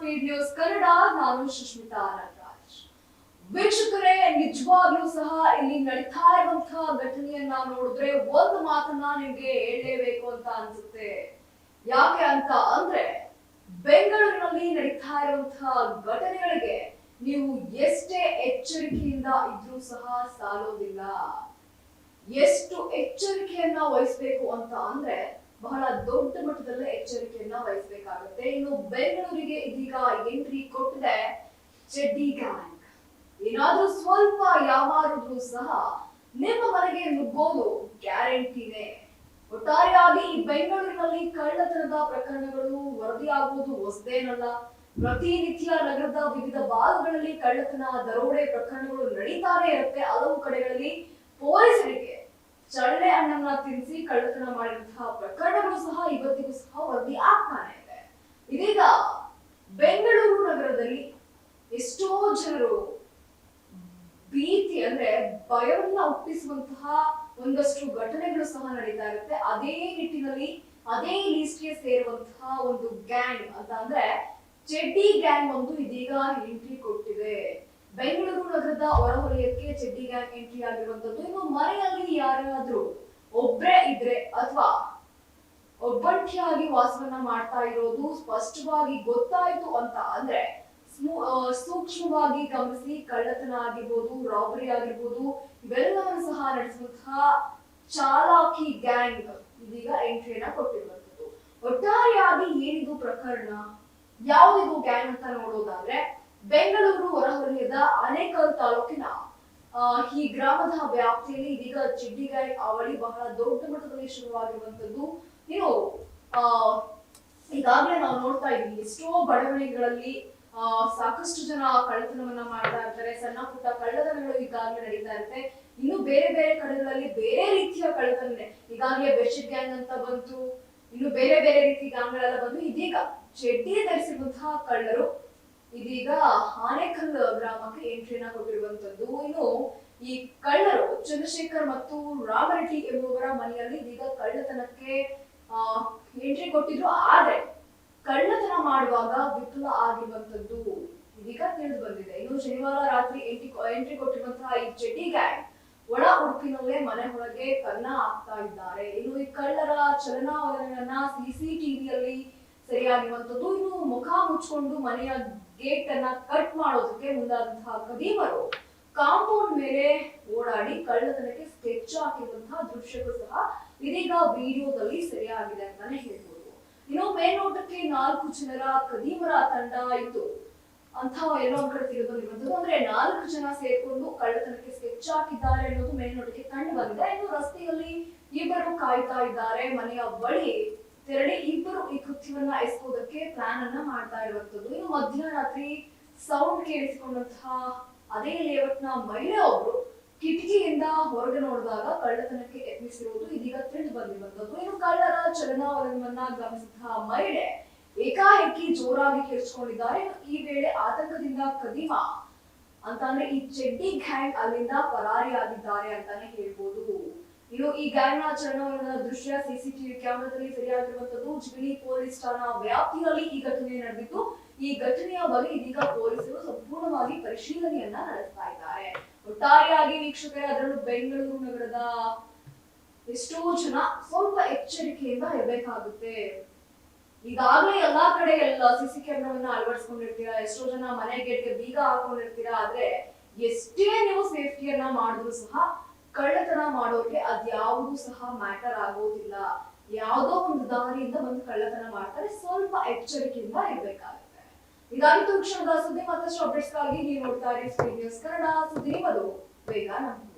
Speed news Kannada. ನಾನು ಸುಷ್ಮಿತಾ ನಟರಾಜ್. ವೀಕ್ಷಕರೇ, ನಿಜವಾಗ್ಲೂ ಸಹ ಇಲ್ಲಿ ನಡೀತಾ ಇರುವಂತಹ ಘಟನೆಯನ್ನ ನೋಡಿದ್ರೆ ಒಂದು ಮಾತನ್ನ ನಿಮ್ಗೆ ಹೇಳಲೇಬೇಕು ಅಂತ ಅನ್ಸುತ್ತೆ. ಯಾಕೆ ಅಂತ ಅಂದ್ರೆ, ಬೆಂಗಳೂರಿನಲ್ಲಿ ನಡೀತಾ ಇರುವಂತಹ ಘಟನೆಗಳಿಗೆ ನೀವು ಎಷ್ಟೇ ಎಚ್ಚರಿಕೆಯಿಂದ ಇದ್ರೂ ಸಹ ಸಾಲೋದಿಲ್ಲ. ಎಷ್ಟು ಎಚ್ಚರಿಕೆಯನ್ನ ವಹಿಸಬೇಕು ಅಂತ ಅಂದ್ರೆ ಬಹಳ ದೊಡ್ಡ ಮಟ್ಟದಲ್ಲೇ ಎಚ್ಚರಿಕೆಯನ್ನ ವಹಿಸಬೇಕಾಗುತ್ತೆ. ಇನ್ನು ಬೆಂಗಳೂರಿಗೆ ಇದೀಗ ಎಂಟ್ರಿ ಕೊಟ್ಟಿದೆ ಚಡ್ಡಿ ಗ್ಯಾಂಗ್. ಏನಾದ್ರೂ ಸ್ವಲ್ಪ ಯಾವಾರಿದ್ರು ಸಹ ನಿಮ್ಮ ಮನೆಗೆ ನುಗ್ಗೋದು ಗ್ಯಾರಂಟಿನೇ. ಒಟ್ಟಾರೆಯಾಗಿ ಈ ಬೆಂಗಳೂರಿನಲ್ಲಿ ಕಳ್ಳತನದ ಪ್ರಕರಣಗಳು ವರದಿಯಾಗುವುದು ಹೊಸದೇನಲ್ಲ. ಪ್ರತಿನಿತ್ಯ ನಗರದ ವಿವಿಧ ಭಾಗಗಳಲ್ಲಿ ಕಳ್ಳತನ, ದರೋಡೆ ಪ್ರಕರಣಗಳು ನಡೀತಾನೆ ಇರುತ್ತೆ. ಹಲವು ಕಡೆಗಳಲ್ಲಿ ಪೊಲೀಸರಿಗೆ ಚಳ್ಳೆ ಹಣ್ಣನ್ನ ತಿನ್ನಿಸಿ ಕಳ್ಳತನ ಮಾಡಿದಂತಹ ಪ್ರಕರಣಗಳು ಸಹ ಇವತ್ತಿಗೂ ಸಹ ವರದಿ ಆಗ್ತಾನೆ ಇದೆ. ಇದೀಗ ಬೆಂಗಳೂರು ನಗರದಲ್ಲಿ ಎಷ್ಟೋ ಜನರು ಭೀತಿ ಅಂದ್ರೆ ಭಯವನ್ನ ಹುಟ್ಟಿಸುವಂತಹ ಒಂದಷ್ಟು ಘಟನೆಗಳು ಸಹ ನಡೀತಾ ಇರುತ್ತೆ. ಅದೇ ನಿಟ್ಟಿನಲ್ಲಿ ಅದೇ ಲಿಸ್ಟ್ಗೆ ಸೇರುವಂತಹ ಒಂದು ಗ್ಯಾಂಗ್ ಅಂತ ಅಂದ್ರೆ ಚಡ್ಡಿ ಗ್ಯಾಂಗ್ ಒಂದು ಇದೀಗ ಎಂಟ್ರಿ ಕೊಟ್ಟಿದೆ. ಬೆಂಗಳೂರು ನಗರದ ಹೊರವಲಯಕ್ಕೆ ಚಡ್ಡಿ ಗ್ಯಾಂಗ್ ಎಂಟ್ರಿ ಆಗಿರುವಂತದ್ದು. ಇನ್ನು ಮನೆಯಲ್ಲಿ ಯಾರಾದ್ರೂ ಒಬ್ರೇ ಇದ್ರೆ ಅಥವಾ ಒಬ್ಬಂಟಿಯಾಗಿ ವಾಸವನ್ನ ಮಾಡ್ತಾ ಇರೋದು ಸ್ಪಷ್ಟವಾಗಿ ಗೊತ್ತಾಯ್ತು ಅಂತ ಅಂದ್ರೆ ಸೂಕ್ಷ್ಮವಾಗಿ ಗಮನಿಸಿ ಕಳ್ಳತನ ಆಗಿರ್ಬೋದು, ರಾಬರಿ ಆಗಿರ್ಬೋದು, ಇವೆಲ್ಲವನ್ನು ಸಹ ನಡೆಸುವಂತಹ ಚಾಲಾಕಿ ಗ್ಯಾಂಗ್ ಇದೀಗ ಎಂಟ್ರಿಯನ್ನ ಕೊಟ್ಟಿರುವಂತದ್ದು. ಒಟ್ಟಾರೆಯಾಗಿ ಏನಿದು ಪ್ರಕರಣ, ಯಾವುದಿದು ಗ್ಯಾಂಗ್ ಅಂತ ನೋಡೋದಾದ್ರೆ, ಬೆಂಗಳೂರು ಹೊರವಲಯದ ಆನೇಕಲ್ ತಾಲೂಕಿನ ಈ ಗ್ರಾಮದ ವ್ಯಾಪ್ತಿಯಲ್ಲಿ ಇದೀಗ ಚಡ್ಡಿ ಗ್ಯಾಂಗ್ ಅವಳಿ ಬಹಳ ದೊಡ್ಡ ಮಟ್ಟದಲ್ಲಿ ಶುರುವಾಗಿರುವಂತದ್ದು. ಇನ್ನು ಈಗಾಗಲೇ ನಾವು ನೋಡ್ತಾ ಇದ್ದೀವಿ, ಎಷ್ಟೋ ಬಡಾವಣೆಗಳಲ್ಲಿ ಸಾಕಷ್ಟು ಜನ ಕಳ್ಳತನವನ್ನ ಮಾಡ್ತಾ ಇರ್ತಾರೆ. ಸಣ್ಣ ಪುಟ್ಟ ಕಳ್ಳತನಗಳು ಈಗಾಗಲೇ ನಡೀತಾ ಇರುತ್ತೆ. ಇನ್ನು ಬೇರೆ ಬೇರೆ ಕಡೆಗಳಲ್ಲಿ ಬೇರೆ ರೀತಿಯ ಕಳ್ಳತನ, ಈಗಾಗಲೇ ಬೆಡ್ಶೀಟ್ ಗ್ಯಾಂಗ್ ಅಂತ ಬಂತು, ಇನ್ನು ಬೇರೆ ಬೇರೆ ರೀತಿ ಗ್ಯಾಂಗ್ಗಳೆಲ್ಲ ಬಂದು ಇದೀಗ ಚಡ್ಡಿ ಧರಿಸಿರುವಂತಹ ಕಳ್ಳರು ಇದೀಗ ಆನೇಕಲ್ ಗ್ರಾಮಕ್ಕೆ ಎಂಟ್ರಿನ ಕೊಟ್ಟಿರುವಂತದ್ದು. ಇನ್ನು ಈ ಕಳ್ಳರು ಚಂದ್ರಶೇಖರ್ ಮತ್ತು ರಾಮರೆಡ್ಡಿ ಎಂಬುವರ ಮನೆಯಲ್ಲಿ ಇದೀಗ ಕಳ್ಳತನಕ್ಕೆ ಎಂಟ್ರಿ ಕೊಟ್ಟಿದ್ರು. ಆದ್ರೆ ಕಳ್ಳತನ ಮಾಡುವಾಗ ವಿಫಲ ಆಗಿರುವಂತದ್ದು ಇದೀಗ ತಿಳಿದು ಬಂದಿದೆ. ಇನ್ನು ಶನಿವಾರ ರಾತ್ರಿ ಎಂಟ್ರಿ ಕೊಟ್ಟಿರುವಂತಹ ಈ ಚಡ್ಡಿ ಗ್ಯಾಂಗ್ ಒಳ ಉಡುಪಿನಲ್ಲೇ ಮನೆ ಒಳಗೆ ಕನ್ನ ಹಾಕ್ತಾ ಇದ್ದಾರೆ. ಇನ್ನು ಈ ಕಳ್ಳರ ಚಲನಾವಲನವನ್ನ ಸಿಸಿಟಿವಿಯಲ್ಲಿ ಸರಿಯಾಗಿರುವಂತದ್ದು. ಇನ್ನು ಮುಖ ಮುಚ್ಚಿಕೊಂಡು ಮನೆಯ ಗೇಟ್ ಅನ್ನ ಕಟ್ ಮಾಡೋದಕ್ಕೆ ಮುಂದಾದಂತಹ ಕದೀಮರು ಕಾಂಪೌಂಡ್ ಮೇಲೆ ಓಡಾಡಿ ಕಳ್ಳತನಕ್ಕೆ ಸ್ಕೆಚ್ ಹಾಕಿರುವಂತಹ ದೃಶ್ಯಗಳು ಸಹ ಇದೀಗ ವಿಡಿಯೋದಲ್ಲಿ ಸೆರೆಯಾಗಿದೆ ಅಂತಾನೆ ಹೇಳ್ಬೋದು. ಇನ್ನು ಮೇಲ್ನೋಟಕ್ಕೆ 4 ಜನರ ಕದೀಮರ ತಂಡ ಇತ್ತು ಅಂತ ಎಲ್ಲೋ ಒಂದ್ ಕಡೆ ತಿಳಿದು ಬಂದಿರುವಂತದ್ದು. ಅಂದ್ರೆ 4 ಜನ ಸೇರ್ಕೊಂಡು ಕಳ್ಳತನಕ್ಕೆ ಸ್ಕೆಚ್ ಹಾಕಿದ್ದಾರೆ ಅನ್ನೋದು ಮೇಲ್ನೋಟಕ್ಕೆ ಕಂಡು ಬಂದಿದೆ. ಇನ್ನು ರಸ್ತೆಯಲ್ಲಿ ಇಬ್ಬರು ಕಾಯ್ತಾ ಇದ್ದಾರೆ. ಮನೆಯ ಬಳಿ ತೆರಳಿ ಇಬ್ಬರು ಈ ಕೃತ್ಯವನ್ನ ಎಸಗೋದಕ್ಕೆ ಪ್ಲಾನ್ ಅನ್ನ ಮಾಡ್ತಾ ಇರುವಂತದ್ದು. ಇನ್ನು ಮಧ್ಯರಾತ್ರಿ ಸೌಂಡ್ ಕೇಳಿಸಿಕೊಂಡಂತಹ ಅದೇ ಲೇಔಟ್ನ ಮಹಿಳೆ ಒಬ್ರು ಕಿಟಕಿಯಿಂದ ಹೊರಗೆ ನೋಡಿದಾಗ ಕಳ್ಳತನಕ್ಕೆ ಯತ್ನಿಸಿರುವುದು ಇದೀಗ ತಿಳಿದು ಬಂದಿರುವಂತದ್ದು. ಇನ್ನು ಕಳ್ಳರ ಚಲನಾವಲನವನ್ನ ಗಮನಿಸಿದಂತಹ ಮಹಿಳೆ ಏಕಾಏಕಿ ಜೋರಾಗಿ ಕಿರ್ಚಿಕೊಂಡಿದ್ದಾರೆ. ಈ ವೇಳೆ ಆತಂಕದಿಂದ ಕದೀಮ ಅಂತ ಅಂದ್ರೆ ಈ ಚಡ್ಡಿ ಗ್ಯಾಂಗ್ ಅಲ್ಲಿಂದ ಪರಾರಿಯಾಗಿದ್ದಾರೆ ಅಂತಾನೆ ಹೇಳ್ಬೋದು. ಇನ್ನು ಈ ಗ್ಯಾಂಗ್ ನ ಚಲನವಲನದ ದೃಶ್ಯ ಸಿಸಿಟಿವಿ ಕ್ಯಾಮೆರಾದಲ್ಲಿ ಸರಿಯಾಗಿರುವಂತದ್ದು. ಜಿಗಣಿ ಪೊಲೀಸ್ ಠಾಣಾ ವ್ಯಾಪ್ತಿಯಲ್ಲಿ ಈ ಘಟನೆ ನಡೆದಿದ್ದು, ಈ ಘಟನೆಯ ಬಗ್ಗೆ ಇದೀಗ ಪೊಲೀಸರು ಸಂಪೂರ್ಣವಾಗಿ ಪರಿಶೀಲನೆಯನ್ನ ನಡೆಸ್ತಾ ಇದ್ದಾರೆ. ಒಟ್ಟಾರೆಯಾಗಿ ವೀಕ್ಷಕರೇ, ಅದರಲ್ಲೂ ಬೆಂಗಳೂರು ನಗರದ ಎಷ್ಟೋ ಜನ ಸ್ವಲ್ಪ ಎಚ್ಚರಿಕೆಯಿಂದ ಇರಬೇಕಾಗುತ್ತೆ. ಈಗಾಗಲೇ ಎಲ್ಲಾ ಕಡೆ ಸಿಸಿ ಕ್ಯಾಮೆರಾವನ್ನ ಅಳವಡಿಸ್ಕೊಂಡಿರ್ತೀರಾ, ಎಷ್ಟೋ ಜನ ಮನೆ ಗೇಟ್ಗೆ ಬೀಗ ಹಾಕೊಂಡಿರ್ತೀರಾ. ಆದ್ರೆ ಎಷ್ಟೇ ನೀವು ಸೇಫ್ಟಿಯನ್ನ ಮಾಡಿದ್ರು ಸಹ ಕಳ್ಳತನ ಮಾಡೋಕೆ ಅದ್ಯಾವುದೂ ಸಹ ಮ್ಯಾಟರ್ ಆಗೋದಿಲ್ಲ. ಯಾವುದೋ ಒಂದು ದಾರಿಯಿಂದ ಬಂದು ಕಳ್ಳತನ ಮಾಡ್ತಾರೆ. ಸ್ವಲ್ಪ ಎಚ್ಚರಿಕೆಯಿಂದ ಇರಬೇಕಾಗುತ್ತೆ. ಇದಾಗಿತ್ತು ಕ್ಷಣದ ಸುದ್ದಿ. ಮತ್ತಷ್ಟು ಅಪ್ಡೇಟ್ಸ್ಗಾಗಿ ನೀವು ನೋಡ್ತಾ ಇರಿ ಸ್ಪೀಡ್ ನ್ಯೂಸ್ ಕನ್ನಡ. ಸುದ್ದಿ ನಿಮ್ಮದು, ಬೇಗ ನಮ್ಮದು.